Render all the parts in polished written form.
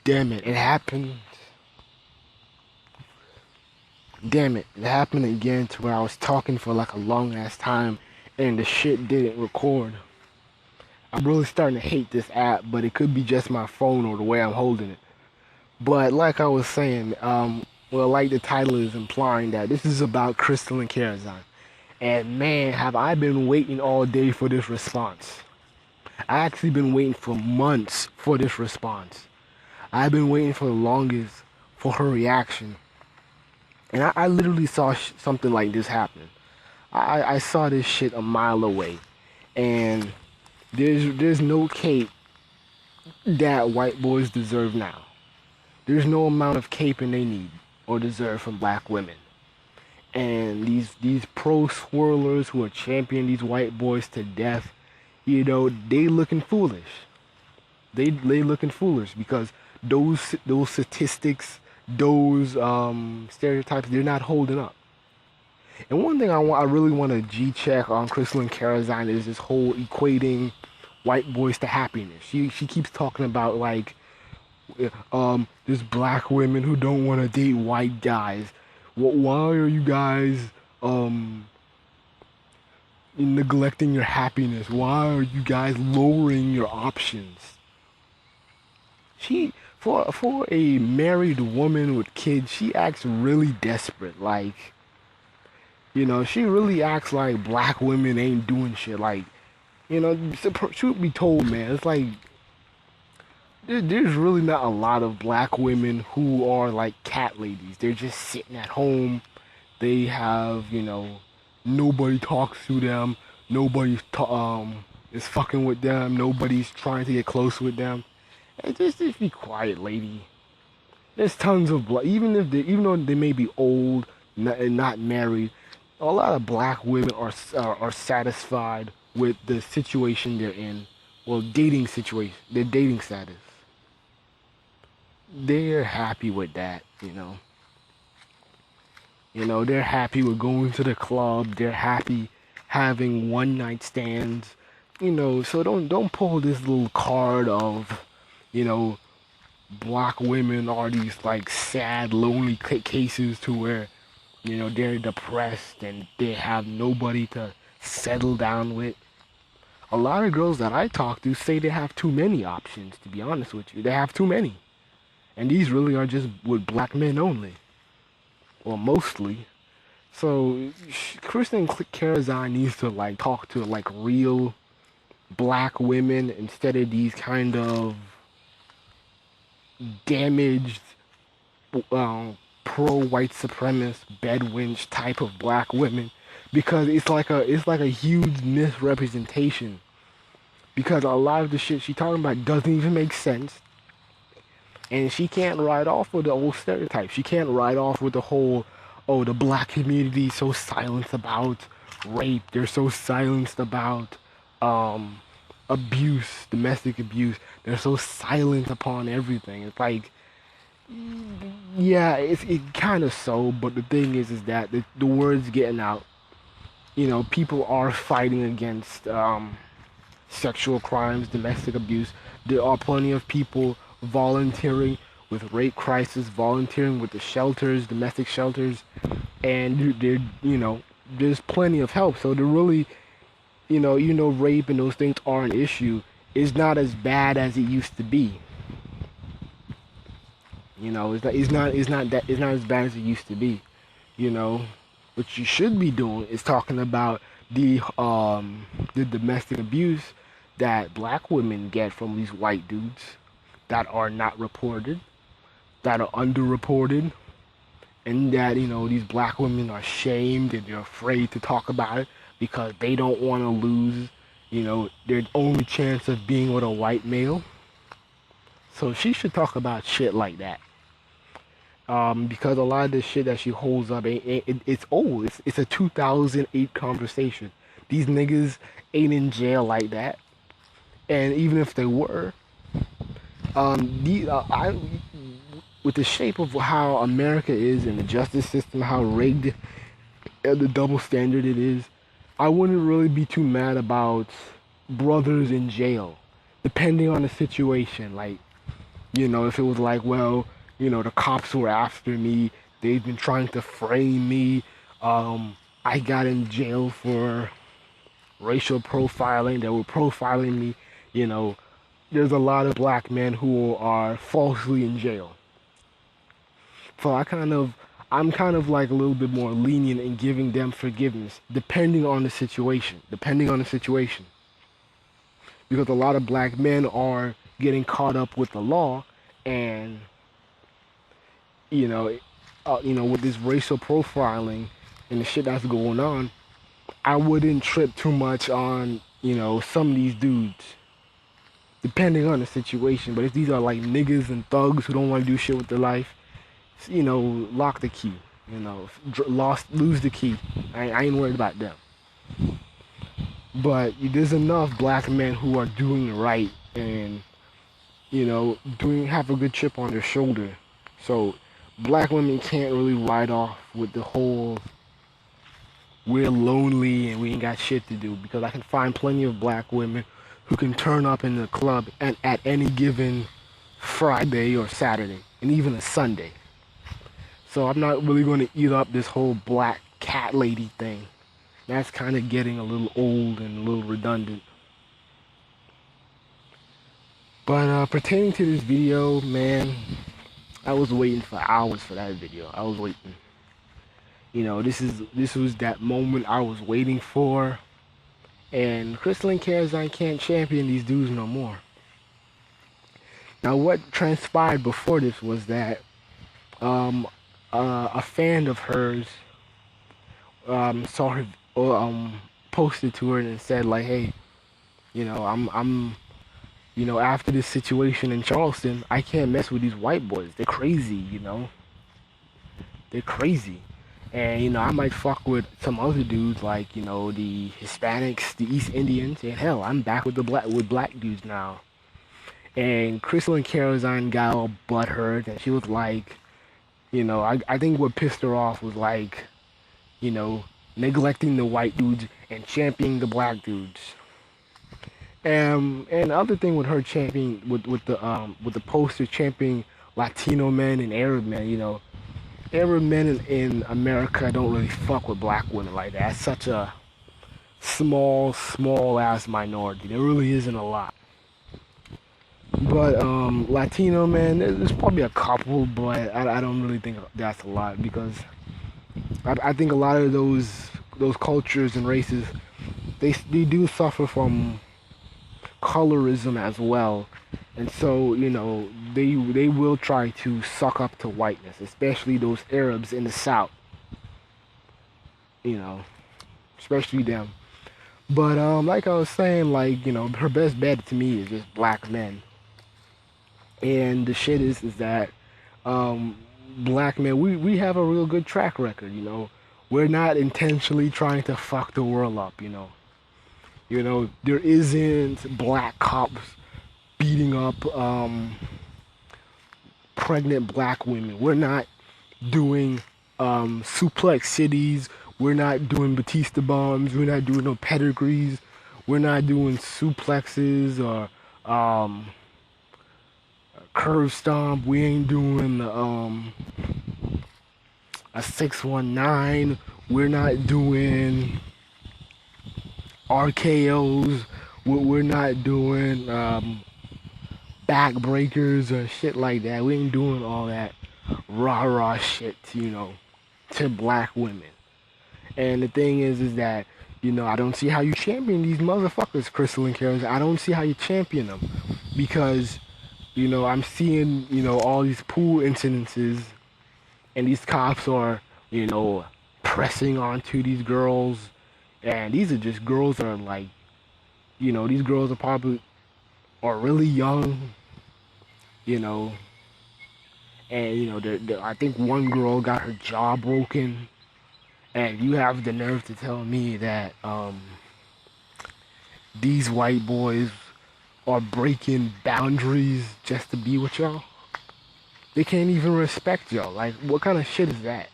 Damn it, it happened. Damn it, it happened again to where I was talking for like a long ass time and the shit didn't record. I'm really starting to hate this app, but it could be just my phone or the way I'm holding it. But like I was saying, well, like the title is implying that this is about Crystal and Karazhan. And man, have I been waiting all day for this response. I actually been waiting for months for this response. I've been waiting for the longest for her reaction. And I literally saw something like this happen. I saw this shit a mile away. And there's no cape that white boys deserve now. There's no amount of caping they need or deserve from black women. And these pro swirlers who are championing these white boys to death, they looking foolish. They looking foolish because those statistics, those stereotypes, they're not holding up. And one thing I really want to G check on Crystal and Karazhan is this whole equating white boys to happiness. She keeps talking about like there's black women who don't want to date white guys. Why are you guys neglecting your happiness? Why are you guys lowering your options? She for a married woman with kids, she acts really desperate. Like, she really acts like black women ain't doing shit. Like, truth be told, man, it's like there's really not a lot of black women who are like cat ladies. They're just sitting at home. They have, nobody talks to them. Nobody is fucking with them. Nobody's trying to get close with them. And just be quiet, lady. There's tons of even though they may be old and not married, a lot of black women are satisfied with the situation they're in. Well, dating situation, their dating status. They're happy with that, they're happy with going to the club. They're happy having one night stands. So don't pull this little card of, you know, black women are these like sad, lonely cases to where, they're depressed and they have nobody to settle down with. A lot of girls that I talk to say they have too many options, to be honest with you. They have too many. And these really are just with black men only. Or mostly. So, Kristen Karazhan needs to like talk to like real black women instead of these kind of damaged pro white supremacist bedwench type of black women, because it's like a huge misrepresentation, because a lot of the shit she talking about doesn't even make sense, and she can't ride off with the old stereotypes. She can't ride off with the whole, oh, the black community is so silenced about rape, they're so silenced about abuse, domestic abuse, they're so silent upon everything. It's like, yeah, it kind of so, but the thing is that the word's getting out. People are fighting against sexual crimes, domestic abuse. There are plenty of people volunteering with rape crisis, volunteering with the shelters, domestic shelters, and there's plenty of help. So they're really, rape and those things are an issue. It's not as bad as it used to be. It's not as bad as it used to be. What you should be doing is talking about the domestic abuse that black women get from these white dudes that are not reported, that are underreported, and that these black women are shamed and they're afraid to talk about it because they don't want to lose their only chance of being with a white male. So she should talk about shit like that. Because a lot of the shit that she holds up, it's old. It's a 2008 conversation. These niggas ain't in jail like that. And even if they were, with the shape of how America is and the justice system, how rigged and the double standard it is, I wouldn't really be too mad about brothers in jail, depending on the situation. Like, You know, if it was like, well, you know, the cops were after me, they've been trying to frame me, I got in jail for racial profiling, they were profiling me, you know, there's a lot of black men who are falsely in jail. So I'm kind of like a little bit more lenient in giving them forgiveness, depending on the situation. Depending on the situation. Because a lot of black men are getting caught up with the law, and you know, with this racial profiling and the shit that's going on, I wouldn't trip too much on, some of these dudes, depending on the situation. But if these are like niggas and thugs who don't want to do shit with their life, lock the key. Lose the key. I ain't worried about them. But there's enough black men who are doing right and have a good chip on their shoulder. So black women can't really ride off with the whole we're lonely and we ain't got shit to do, because I can find plenty of black women who can turn up in the club and at any given Friday or Saturday and even a Sunday. So I'm not really going to eat up this whole black cat lady thing. That's kind of getting a little old and a little redundant. But pertaining to this video, man, I was waiting for hours for that video. I was waiting. This was that moment I was waiting for. And Crystal and Carazine can't champion these dudes no more. Now, what transpired before this was that a fan of hers saw her, posted to her and said like, hey, I'm after this situation in Charleston, I can't mess with these white boys. They're crazy, They're crazy. And, I might fuck with some other dudes like, the Hispanics, the East Indians, and hell, I'm back with black dudes now. And Crystal and Carazine got all butthurt, and she was like, I think what pissed her off was like, neglecting the white dudes and championing the black dudes. And the other thing with her championing, with the poster championing Latino men and Arab men, Arab men in America don't really fuck with black women like that. That's such a small ass minority. There really isn't a lot. But Latino men, there's probably a couple, but I don't really think that's a lot, because I think a lot of those cultures and races, they do suffer from colorism as well, and so they will try to suck up to whiteness, especially those Arabs in the South. Especially them. But like I was saying, like her best bet to me is just black men. And the shit is that black men, we have a real good track record. We're not intentionally trying to fuck the world up. There isn't black cops beating up pregnant black women. We're not doing suplex cities. We're not doing Batista bombs. We're not doing no pedigrees. We're not doing suplexes or curve stomp. We ain't doing a 619. We're not doing RKOs. We're not doing backbreakers or shit like that. We ain't doing all that rah shit, to black women. And the thing is that, I don't see how you champion these motherfuckers, Crystal and Carazine. I don't see how you champion them, because I'm seeing, all these pool incidences, and these cops are, pressing onto these girls, and these are just girls that are like, these girls are really young, and, I think one girl got her jaw broken, and you have the nerve to tell me that, these white boys are breaking boundaries just to be with y'all? They can't even respect y'all. Like, what kind of shit is that?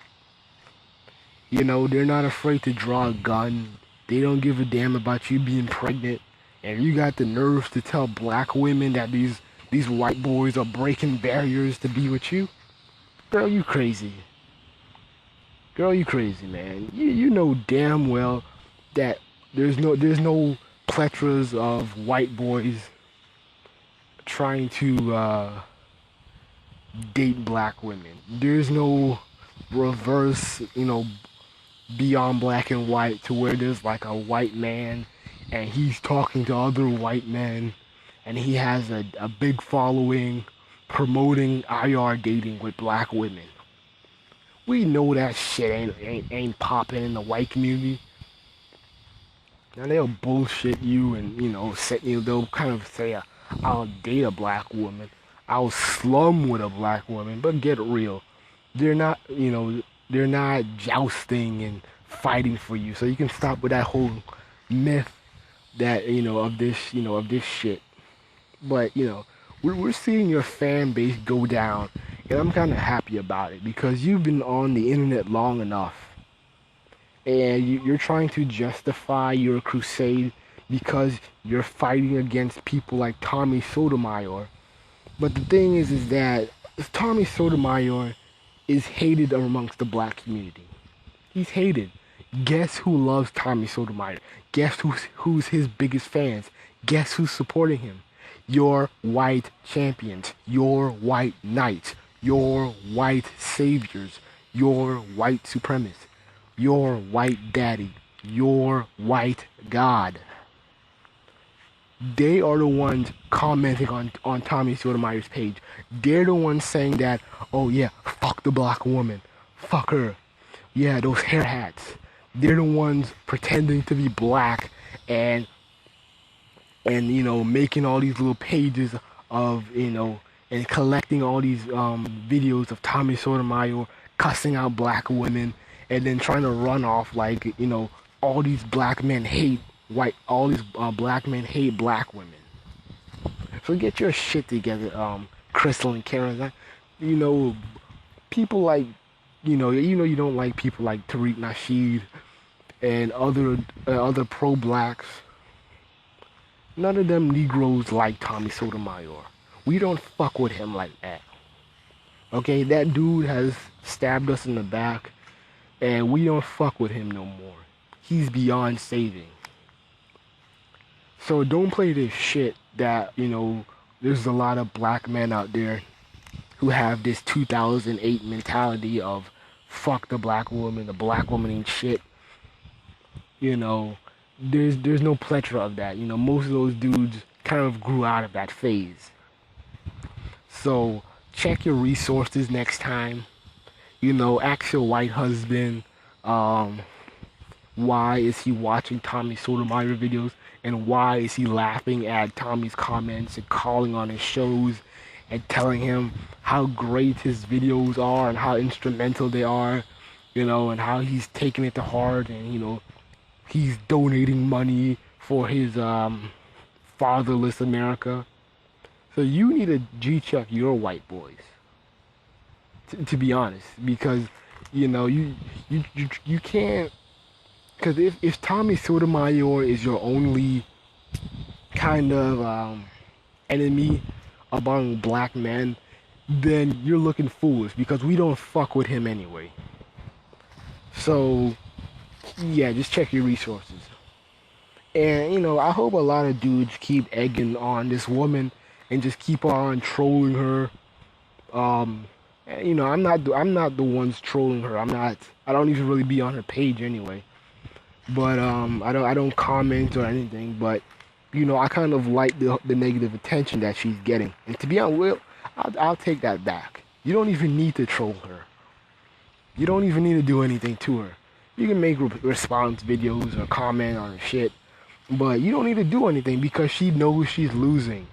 They're not afraid to draw a gun. They don't give a damn about you being pregnant. And you got the nerve to tell black women that these these white boys are breaking barriers to be with you. Girl, you crazy. Girl, you crazy, man. You know damn well that there's no pletras of white boys trying to date black women. There's no reverse, beyond black and white to where there's like a white man and he's talking to other white men and he has a big following promoting IR dating with black women. We know that shit ain't popping in the white community. Now they'll bullshit you and they'll kind of say I'll date a black woman, I'll slum with a black woman, but get real. They're not they're not jousting and fighting for you. So you can stop with that whole myth that of this shit. But we're seeing your fan base go down, and I'm kind of happy about it because you've been on the internet long enough, and you're trying to justify your crusade because you're fighting against people like Tommy Sotomayor. But the thing is that Tommy Sotomayor is hated amongst the black community. He's hated. Guess who loves Tommy Sotomayor? Guess who's his biggest fans? Guess who's supporting him? Your white champions, your white knights, your white saviors, your white supremacists, your white daddy, your white God. They are the ones commenting on Tommy Sotomayor's page. They're the ones saying that, oh yeah, fuck the black woman. Fuck her. Yeah, those hair hats. They're the ones pretending to be black and making all these little pages of, and collecting all these videos of Tommy Sotomayor cussing out black women and then trying to run off like, all these black men hate black men hate black women. So get your shit together, Crystal and Karen. People like, you don't like people like Tariq Nasheed and other pro-blacks. None of them Negroes like Tommy Sotomayor. We don't fuck with him like that. Okay, that dude has stabbed us in the back, and we don't fuck with him no more. He's beyond saving. So don't play this shit that, there's a lot of black men out there who have this 2008 mentality of fuck the black woman ain't shit. There's no plethora of that. Most of those dudes kind of grew out of that phase. So check your resources next time. Ask your white husband, why is he watching Tommy Sotomayor videos? And why is he laughing at Tommy's comments and calling on his shows and telling him how great his videos are and how instrumental they are, and how he's taking it to heart and, he's donating money for his fatherless America. So you need to G-check your white boys, to be honest, because, you can't. Because if Tommy Sotomayor is your only kind of enemy among black men, then you're looking foolish because we don't fuck with him anyway. So, yeah, just check your resources. And, I hope a lot of dudes keep egging on this woman and just keep on trolling her. I'm not the ones trolling her. I don't even really be on her page anyway. But I don't comment or anything, but I kind of like the negative attention that she's getting. And to be honest, I'll take that back. You don't even need to troll her. You don't even need to do anything to her. You can make response videos or comment on her shit, but you don't need to do anything because she knows she's losing.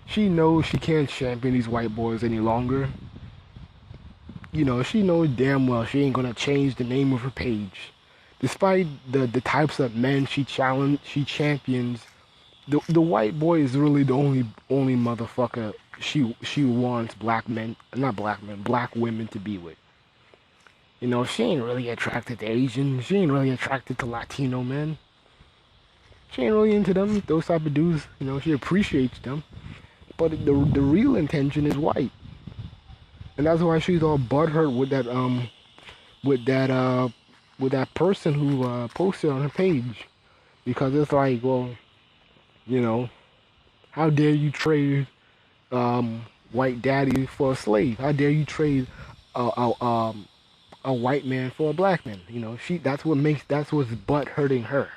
She knows she can't champion these white boys any longer. She knows damn well she ain't gonna change the name of her page. Despite the types of men she champions, the white boy is really the only motherfucker she wants black women to be with. She ain't really attracted to Asians. She ain't really attracted to Latino men. She ain't really into them, those type of dudes. She appreciates them. but the real intention is white, and that's why she's all butthurt with that with that person who posted on her page, because it's like, well, you know, how dare you trade white daddy for a slave? How dare you trade a white man for a black man? You know, that's what's butt hurting her.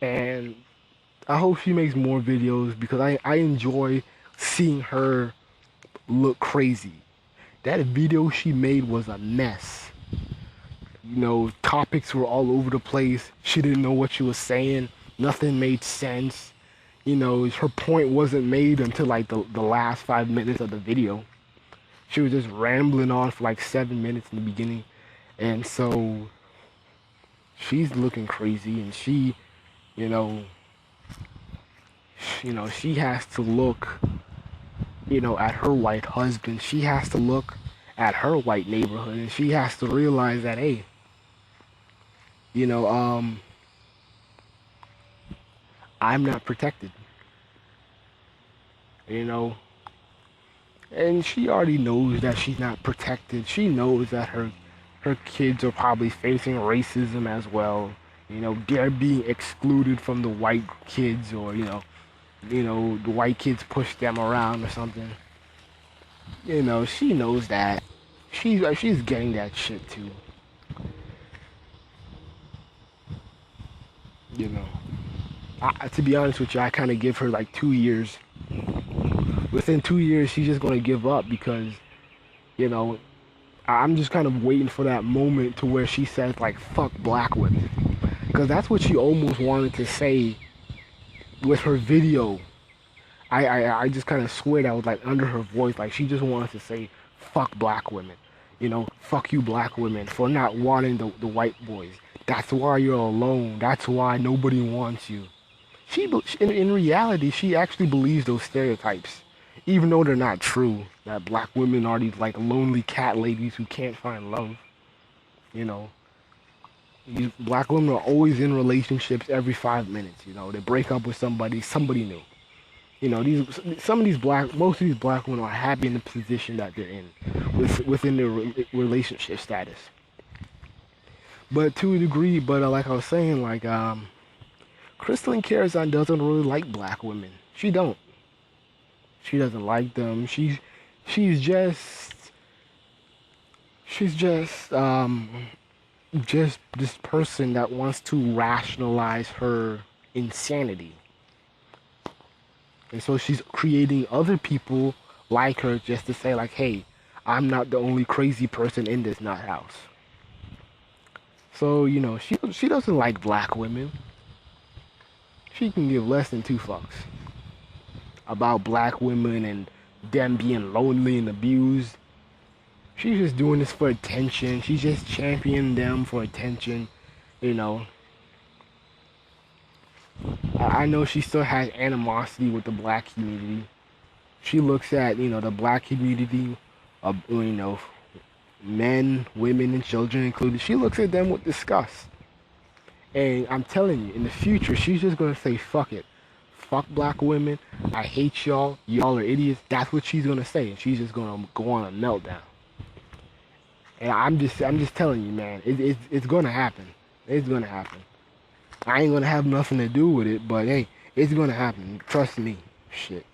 And I hope she makes more videos because I enjoy seeing her look crazy. That video she made was a mess. You know, topics were all over the place. She didn't know what she was saying. Nothing made sense. You know, her point wasn't made until like the last 5 minutes of the video. She was just rambling on for like 7 minutes in the beginning. And so she's looking crazy, and she, you know, she has to look, you know, at her white husband. She has to look at her white neighborhood, and she has to realize that, hey, you know, I'm not protected. You know, and she already knows that she's not protected. She knows that her kids are probably facing racism as well. You know, they're being excluded from the white kids, or you know, the white kids push them around or something. You know, she knows that. She's getting that shit too. You know, to be honest with you, I kind of give her like 2 years. Within 2 years, she's just gonna give up because, you know, I'm just kind of waiting for that moment to where she says like "fuck black women," because that's what she almost wanted to say with her video. I just kind of swear that was like under her voice, like she just wanted to say "fuck black women," you know, "fuck you black women for not wanting the white boys. That's why you're alone. That's why nobody wants you." In reality, she actually believes those stereotypes, even though they're not true. That black women are these like lonely cat ladies who can't find love. You know, these black women are always in relationships every 5 minutes. You know, they break up with somebody new. You know, most of these black women are happy in the position that they're in, within their relationship status. But to a degree, like I was saying, like Crystalline Carazon doesn't really like black women. She doesn't like them. She's just this person that wants to rationalize her insanity. And so she's creating other people like her just to say like, hey, I'm not the only crazy person in this nut house. So, you know, she doesn't like black women. She can give less than two fucks about black women and them being lonely and abused. She's just doing this for attention. She's just championing them for attention, you know. I know she still has animosity with the black community. She looks at, you know, the black community, you know, men, women, and children included. She looks at them with disgust. And I'm telling you, in the future, she's just going to say, fuck it. Fuck black women. I hate y'all. Y'all are idiots. That's what she's going to say. And she's just going to go on a meltdown. And I'm just telling you, man, it's going to happen. It's going to happen. I ain't going to have nothing to do with it, but hey, it's going to happen. Trust me. Shit.